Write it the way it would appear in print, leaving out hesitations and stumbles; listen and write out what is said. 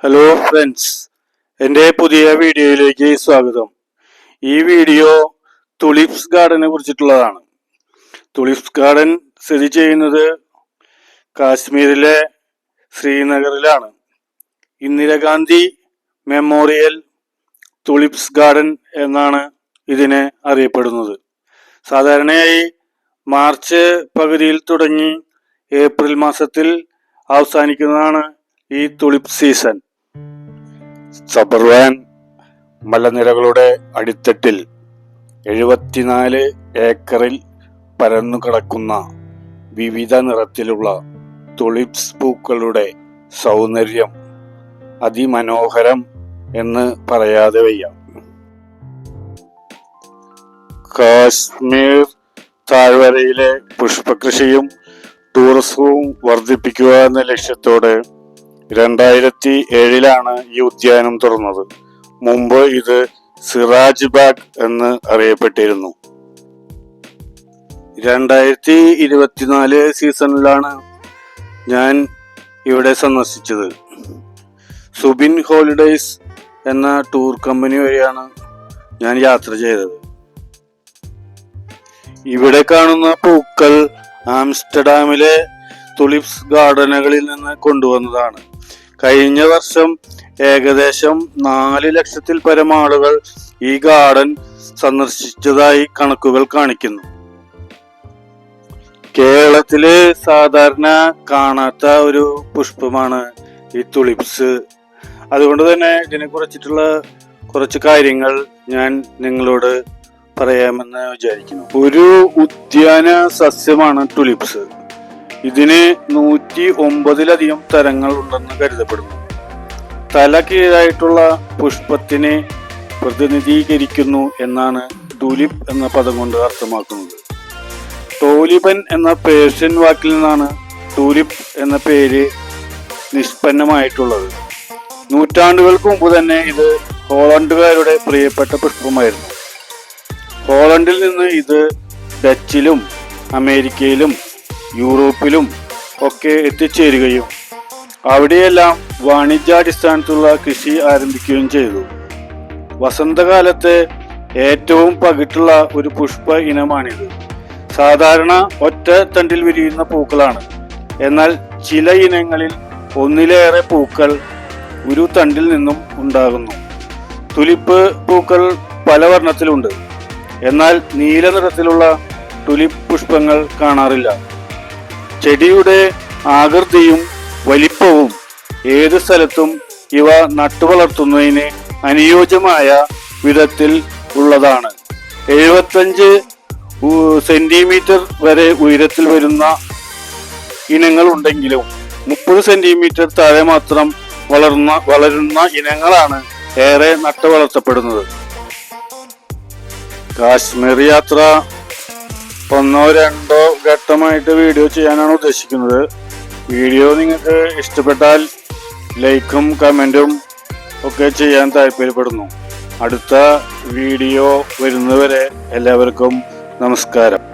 Hello friends, എൻ്റെ പുതിയ വീഡിയോയിലേക്ക് സ്വാഗതം. ഈ വീഡിയോ തുലിപ്സ് ഗാർഡനെ കുറിച്ചിട്ടുള്ളതാണ്. തുലിപ്സ് ഗാർഡൻ സ്ഥിതി ചെയ്യുന്നത് കാശ്മീരിലെ ശ്രീനഗറിലാണ്. ഇന്ദിരാഗാന്ധി മെമ്മോറിയൽ തുലിപ്സ് ഗാർഡൻ എന്നാണ് ഇതിനെ അറിയപ്പെടുന്നത്. സാധാരണയായി മാർച്ച് പകുതിയിൽ തുടങ്ങി ഏപ്രിൽ മാസത്തിൽ അവസാനിക്കുന്നതാണ് ഈ തുലിപ്പ് സീസൺ. സബർവാൻ മലനിരകളുടെ അടിത്തട്ടിൽ 74 ഏക്കറിൽ പരന്നു കിടക്കുന്ന വിവിധ നിറത്തിലുള്ള തുലിപ്സ് പൂക്കളുടെ സൗന്ദര്യം അതിമനോഹരം എന്ന് പറയാതെ വയ്യ. കാശ്മീർ താഴ്വരയിലെ പുഷ്പകൃഷിയും ടൂറിസവും വർദ്ധിപ്പിക്കുക എന്ന ലക്ഷ്യത്തോടെ 2007 ഈ ഉദ്യാനം തുറന്നത്. മുമ്പ് ഇത് സിറാജ് ബാഗ് എന്ന് അറിയപ്പെട്ടിരുന്നു. 2024 സീസണിലാണ് ഞാൻ ഇവിടെ സന്ദർശിച്ചത്. സുബിൻ ഹോളിഡേയ്സ് എന്ന ടൂർ കമ്പനി വഴിയാണ് ഞാൻ യാത്ര ചെയ്തത്. ഇവിടെ കാണുന്ന പൂക്കൾ ആംസ്റ്റർഡാമിലെ തുലിപ്സ് ഗാർഡനുകളിൽ നിന്ന് കൊണ്ടുവന്നതാണ്. കഴിഞ്ഞ വർഷം ഏകദേശം 4 ലക്ഷത്തിൽ പരം ആളുകൾ ഈ ഗാർഡൻ സന്ദർശിച്ചതായി കണക്കുകൾ കാണിക്കുന്നു. കേരളത്തില് സാധാരണ കാണാത്ത ഒരു പുഷ്പമാണ് ഈ തുലിപ്സ്. അതുകൊണ്ട് തന്നെ ഇതിനെ കുറിച്ചിട്ടുള്ള കുറച്ച് കാര്യങ്ങൾ ഞാൻ നിങ്ങളോട് പറയാമെന്ന് വിചാരിക്കുന്നു. ഒരു ഉദ്യാന സസ്യമാണ് തുലിപ്സ്. ഇതിന് 109 തരങ്ങൾ ഉണ്ടെന്ന് കരുതപ്പെടുന്നു. തല കീഴായിട്ടുള്ള പുഷ്പത്തിനെ പ്രതിനിധീകരിക്കുന്നു എന്നാണ് ടൂലിപ്പ് എന്ന പദം കൊണ്ട് അർത്ഥമാക്കുന്നത്. ടോലിബൻ എന്ന പേർഷ്യൻ വാക്കിൽ നിന്നാണ് ടൂലിപ്പ് എന്ന പേര് നിഷ്പന്നമായിട്ടുള്ളത്. നൂറ്റാണ്ടുകൾക്ക് മുമ്പ് തന്നെ ഇത് ഹോളണ്ടുകാരുടെ പ്രിയപ്പെട്ട പുഷ്പമായിരുന്നു. ഹോളണ്ടിൽ നിന്ന് ഇത് ഡച്ചിലും അമേരിക്കയിലും യൂറോപ്പിലും ഒക്കെ എത്തിച്ചേരുകയും അവിടെയെല്ലാം വാണിജ്യാടിസ്ഥാനത്തുള്ള കൃഷി ആരംഭിക്കുകയും ചെയ്തു. വസന്തകാലത്ത് ഏറ്റവും പകിട്ടുള്ള ഒരു പുഷ്പ ഇനമാണിത്. സാധാരണ ഒറ്റ തണ്ടിൽ വിരിയുന്ന പൂക്കളാണ്. എന്നാൽ ചില ഇനങ്ങളിൽ ഒന്നിലേറെ പൂക്കൾ ഒരു തണ്ടിൽ നിന്നും ഉണ്ടാകുന്നു. തുലിപ്പ് പൂക്കൾ പല വർണ്ണത്തിലുണ്ട്. എന്നാൽ നീല നിറത്തിലുള്ള തുലിപ്പ് പുഷ്പങ്ങൾ കാണാറില്ല. ചെടിയുടെ ആകൃതിയും വലിപ്പവും ഏത് സ്ഥലത്തും ഇവ നട്ടുവളർത്തുന്നതിന് അനുയോജ്യമായ വിധത്തിൽ ഉള്ളതാണ്. 75 സെന്റിമീറ്റർ വരെ ഉയരത്തിൽ വരുന്ന ഇനങ്ങൾ ഉണ്ടെങ്കിലും 30 സെന്റിമീറ്റർ താഴെ മാത്രം വളരുന്ന ഇനങ്ങളാണ് ഏറെ നട്ടുവളർത്തപ്പെടുന്നത്. കാശ്മീർ യാത്ര 1-2 ഘട്ടമായിട്ട് വീഡിയോ ചെയ്യാനാണ് ഉദ്ദേശിക്കുന്നത്. വീഡിയോ നിങ്ങൾക്ക് ഇഷ്ടപ്പെട്ടാൽ ലൈക്കും കമൻറ്റും ഒക്കെ ചെയ്യാൻ താല്പര്യപ്പെടുന്നു. അടുത്ത വീഡിയോ വരുന്നവരെ എല്ലാവർക്കും നമസ്കാരം.